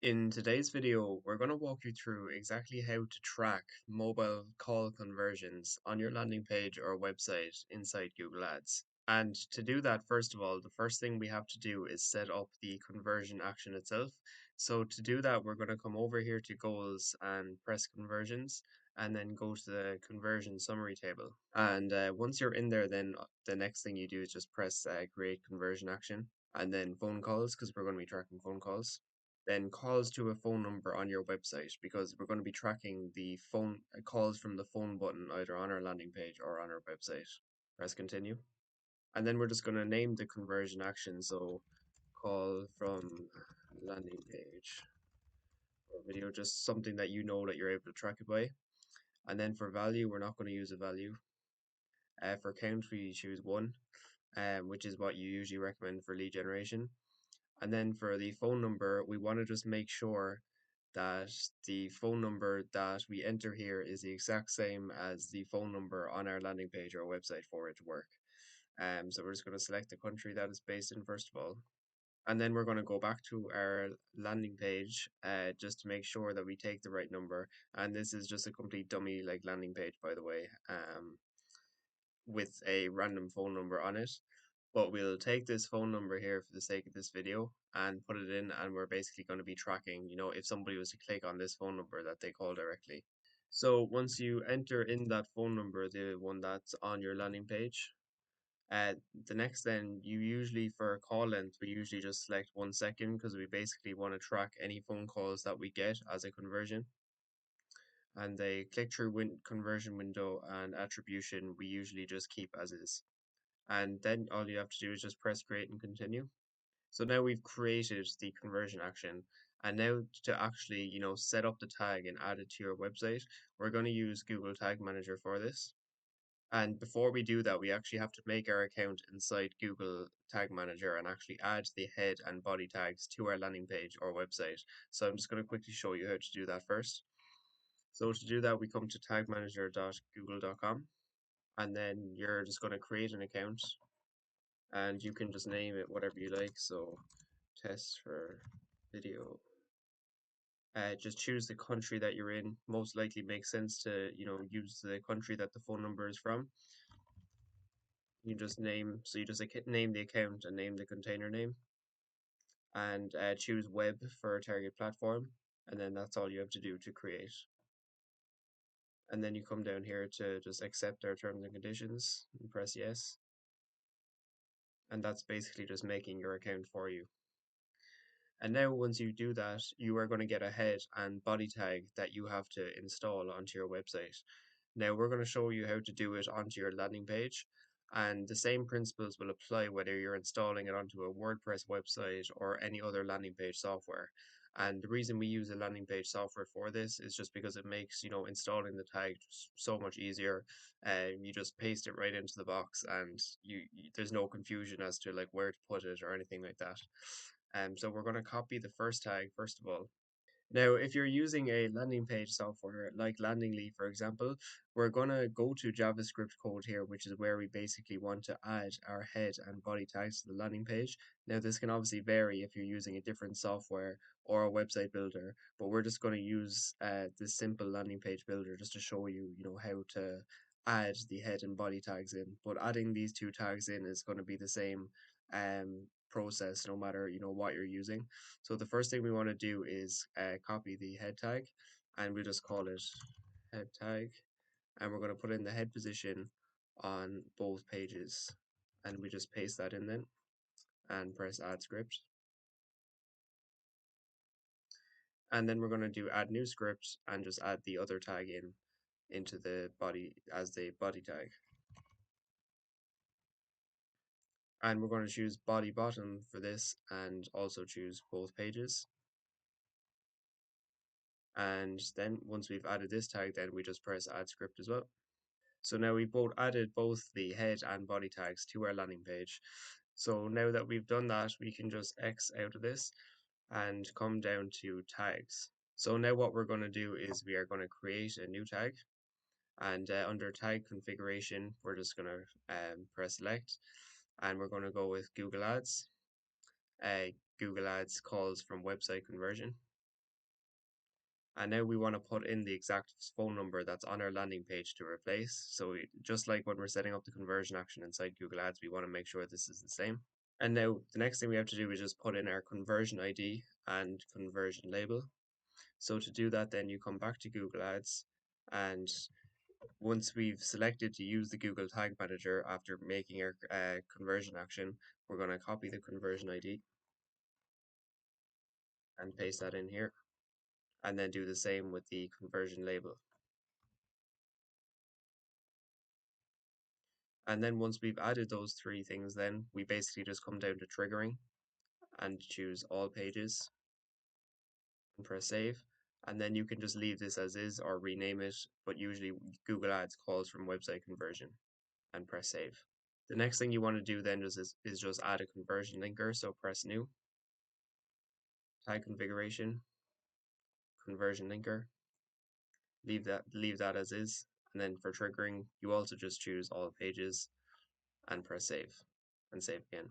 In today's video, we're going to walk you through exactly how to track mobile call conversions on your landing page or website inside Google Ads. And to do that, first of all, the first thing we have to do is set up the conversion action itself. So to do that, we're going to come over here to goals and press conversions, and then go to the conversion summary table. And once you're in there, then the next thing you do is just press create conversion action, and then phone calls, because we're going to be tracking phone calls, then calls to a phone number on your website, because we're going to be tracking the phone calls from the phone button either on our landing page or on our website. Press continue. And then we're just going to name the conversion action. So call from landing page or video, just something that you know that you're able to track it by. And then for value, we're not going to use a value. For count, we choose one, which is what you usually recommend for lead generation. And then for the phone number, we want to just make sure that the phone number that we enter here is the exact same as the phone number on our landing page or website for it to work. So we're just going to select the country that it's based in first of all. And then we're going to go back to our landing page just to make sure that we take the right number. And this is just a complete dummy like landing page, by the way, with a random phone number on it. But we'll take this phone number here for the sake of this video and put it in, and we're basically going to be tracking, if somebody was to click on this phone number, that they call directly. So once you enter in that phone number, the one that's on your landing page, uh, the next then you usually for call length, we usually just select 1 second, because we basically want to track any phone calls that we get as a conversion. And the click-through conversion window and attribution we usually just keep as is. And then all you have to do is just press create and continue. So now we've created the conversion action. And now to actually, set up the tag and add it to your website, we're going to use Google Tag Manager for this. And before we do that, we actually have to make our account inside Google Tag Manager and actually add the head and body tags to our landing page or website. So I'm just going to quickly show you how to do that first. So to do that, we come to tagmanager.google.com, and then you're just going to create an account, and you can just name it whatever you like. So test for video. Just choose the country that you're in. Most likely makes sense to, use the country that the phone number is from. You just name, so you just name the account and name the container name, and choose web for a target platform, and then that's all you have to do to create. And then you come down here to just accept our terms and conditions and press yes. And that's basically just making your account for you. And now once you do that, you are going to get a head and body tag that you have to install onto your website. Now we're going to show you how to do it onto your landing page, and the same principles will apply whether you're installing it onto a WordPress website or any other landing page software. And the reason we use a landing page software for this is just because it makes, installing the tag so much easier. You just paste it right into the box, and there's no confusion as to like where to put it or anything like that. So we're going to copy the first tag first of all. Now, if you're using a landing page software like Landingly, for example, we're going to go to JavaScript code here, which is where we basically want to add our head and body tags to the landing page. Now, this can obviously vary if you're using a different software or a website builder, but we're just going to use this simple landing page builder just to show you, how to add the head and body tags in. But adding these two tags in is going to be the same process no matter, what you're using. So the first thing we want to do is copy the head tag, and we just call it head tag, and we're going to put in the head position on both pages, and we just paste that in then and press add script. And then we're going to do add new script and just add the other tag in into the body as the body tag. And we're going to choose body bottom for this and also choose both pages. And then once we've added this tag, then we just press add script as well. So now we've both added both the head and body tags to our landing page. So now that we've done that, we can just X out of this and come down to tags. So now what we're going to do is we are going to create a new tag, and under tag configuration, we're just going to press select, and we're going to go with Google Ads. Google Ads calls from website conversion. And now we want to put in the exact phone number that's on our landing page to replace. So just like when we're setting up the conversion action inside Google Ads, we want to make sure this is the same. And now the next thing we have to do is just put in our conversion ID and conversion label. So to do that, then you come back to Google Ads, and once we've selected to use the Google Tag Manager after making our conversion action, we're going to copy the conversion ID and paste that in here, and then do the same with the conversion label. And then once we've added those three things, then we basically just come down to triggering and choose all pages and press save. And then you can just leave this as is or rename it, but usually Google Ads calls from website conversion, and press save. The next thing you want to do then is just add a conversion linker. So press new, tag configuration, conversion linker, leave that as is. And then for triggering, you also just choose all pages and press save and save again.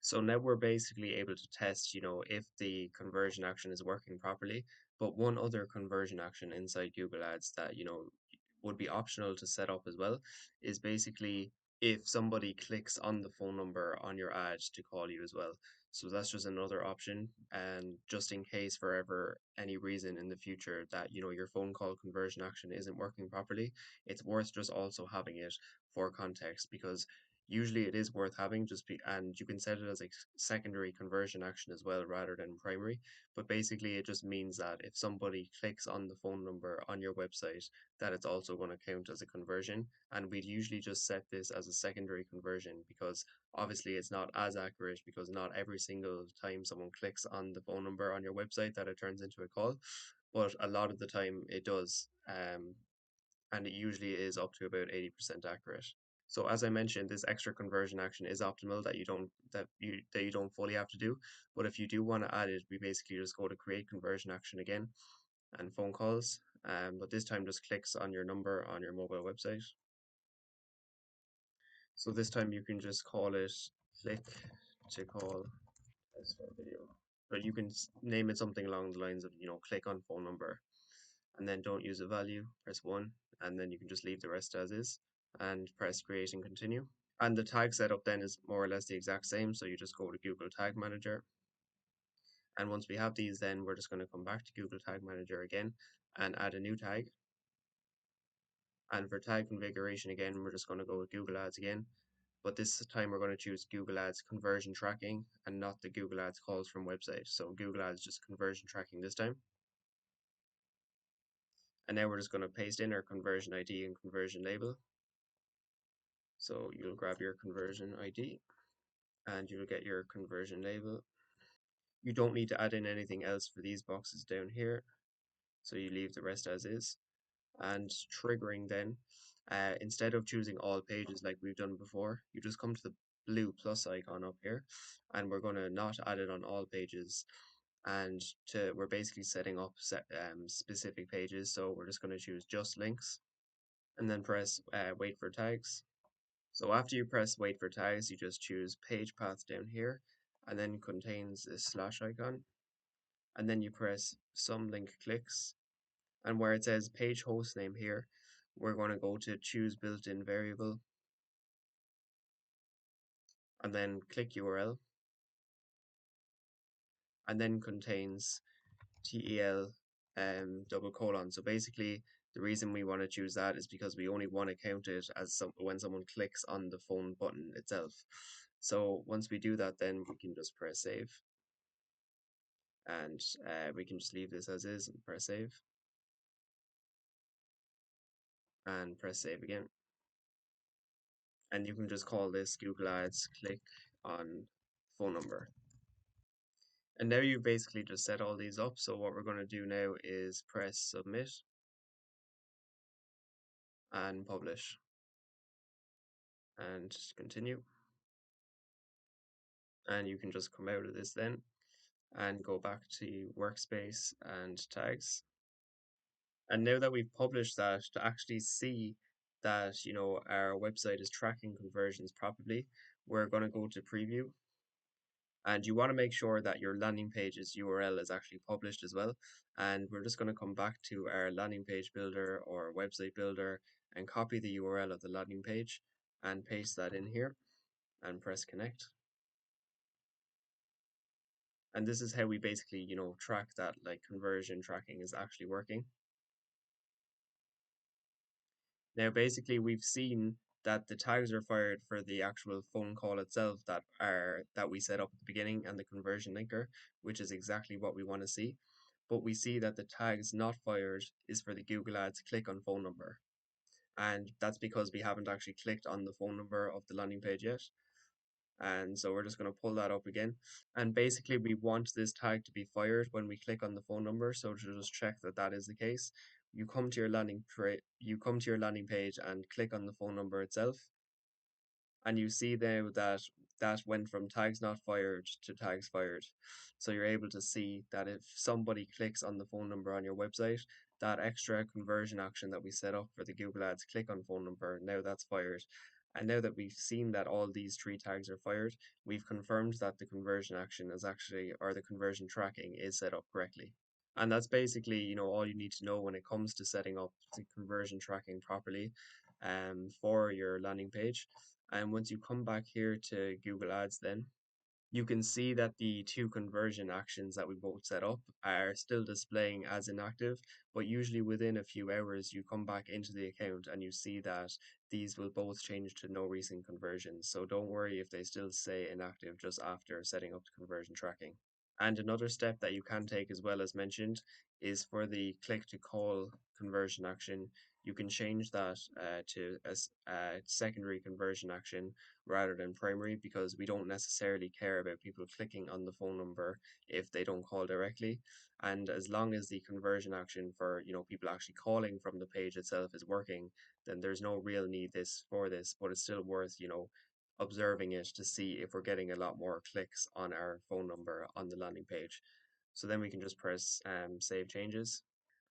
So now we're basically able to test, if the conversion action is working properly. But one other conversion action inside Google Ads that, would be optional to set up as well is basically if somebody clicks on the phone number on your ad to call you as well. So that's just another option. And just in case for ever any reason in the future that, your phone call conversion action isn't working properly, it's worth just also having it for context, because usually it is worth having and you can set it as a secondary conversion action as well rather than primary. But basically it just means that if somebody clicks on the phone number on your website, that it's also going to count as a conversion. And we'd usually just set this as a secondary conversion because obviously it's not as accurate, because not every single time someone clicks on the phone number on your website that it turns into a call, but a lot of the time it does. And it usually is up to about 80% accurate. So as I mentioned, this extra conversion action is optimal that you don't fully have to do. But if you do want to add it, we basically just go to create conversion action again and phone calls. But this time just clicks on your number on your mobile website. So this time you can just call it click to call as for video. But you can name it something along the lines of, click on phone number, and then don't use a value, press 1, and then you can just leave the rest as is and press create and continue. And the tag setup then is more or less the exact same. So you just go to Google Tag Manager. And once we have these, then we're just going to come back to Google Tag Manager again and add a new tag. And for tag configuration again, we're just going to go with Google Ads again. But this time we're going to choose Google Ads conversion tracking and not the Google Ads calls from website. So Google Ads just conversion tracking this time. And now we're just going to paste in our conversion ID and conversion label. So you'll grab your conversion ID and you'll get your conversion label. You don't need to add in anything else for these boxes down here, so you leave the rest as is. And triggering then, instead of choosing all pages like we've done before, you just come to the blue plus icon up here, and we're going to not add it on all pages. And we're basically setting up specific pages, so we're just going to choose just links, and then press wait for tags. So after you press wait for tags, you just choose page path down here, and then contains this slash icon, and then you press some link clicks, and where it says page host name here, we're going to go to choose built-in variable and then click URL, and then contains TEL double colon. So basically the reason we want to choose that is because we only want to count it as when someone clicks on the phone button itself. So once we do that, then we can just press save, and we can just leave this as is and press save and press save again. And you can just call this Google Ads click on phone number. And now you've basically just set all these up. So what we're going to do now is press submit and publish and continue. And you can just come out of this then and go back to workspace and tags. And now that we've published that, to actually see that, our website is tracking conversions properly, we're going to go to preview, And you want to make sure that your landing page's URL is actually published as well. And we're just going to come back to our landing page builder or website builder and copy the URL of the landing page and paste that in here and press connect. And this is how we basically, track that like conversion tracking is actually working. Now, basically, we've seen that the tags are fired for the actual phone call itself that we set up at the beginning and the conversion linker, which is exactly what we want to see. But we see that the tags not fired is for the Google Ads click on phone number. And that's because we haven't actually clicked on the phone number of the landing page yet. And so we're just going to pull that up again. And basically, we want this tag to be fired when we click on the phone number. So to just check that that is the case, you come to your landing page and click on the phone number itself, and you see now that that went from tags not fired to tags fired. So you're able to see that if somebody clicks on the phone number on your website, that extra conversion action that we set up for the Google Ads click on phone number, now that's fired. And now that we've seen that all these three tags are fired, we've confirmed that the conversion action is actually, or the conversion tracking is set up correctly. And that's basically, all you need to know when it comes to setting up the conversion tracking properly for your landing page. And once you come back here to Google Ads, then you can see that the two conversion actions that we both set up are still displaying as inactive, but usually within a few hours, you come back into the account and you see that these will both change to no recent conversions. So don't worry if they still say inactive just after setting up the conversion tracking. And another step that you can take as well as mentioned is for the click to call conversion action. You can change that to a secondary conversion action rather than primary because we don't necessarily care about people clicking on the phone number if they don't call directly. And as long as the conversion action for, people actually calling from the page itself is working, then there's no real need for this, but it's still worth, observing it to see if we're getting a lot more clicks on our phone number on the landing page. So then we can just press save changes.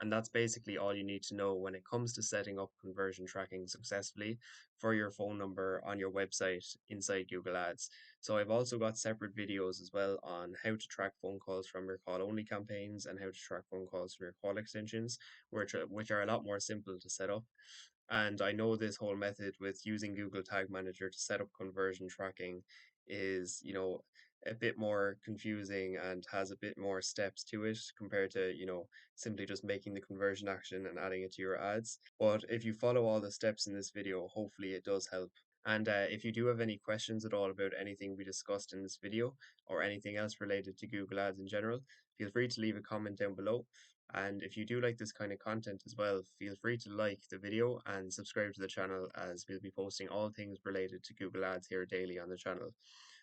And that's basically all you need to know when it comes to setting up conversion tracking successfully for your phone number on your website inside Google Ads. So I've also got separate videos as well on how to track phone calls from your call only campaigns and how to track phone calls from your call extensions, which are a lot more simple to set up. And I know this whole method with using Google Tag Manager to set up conversion tracking is, a bit more confusing and has a bit more steps to it compared to, simply just making the conversion action and adding it to your ads. But if you follow all the steps in this video, hopefully it does help. And if you do have any questions at all about anything we discussed in this video or anything else related to Google Ads in general, feel free to leave a comment down below. And if you do like this kind of content as well, feel free to like the video and subscribe to the channel as we'll be posting all things related to Google Ads here daily on the channel.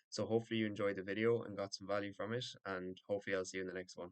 So hopefully you enjoyed the video and got some value from it, and hopefully I'll see you in the next one.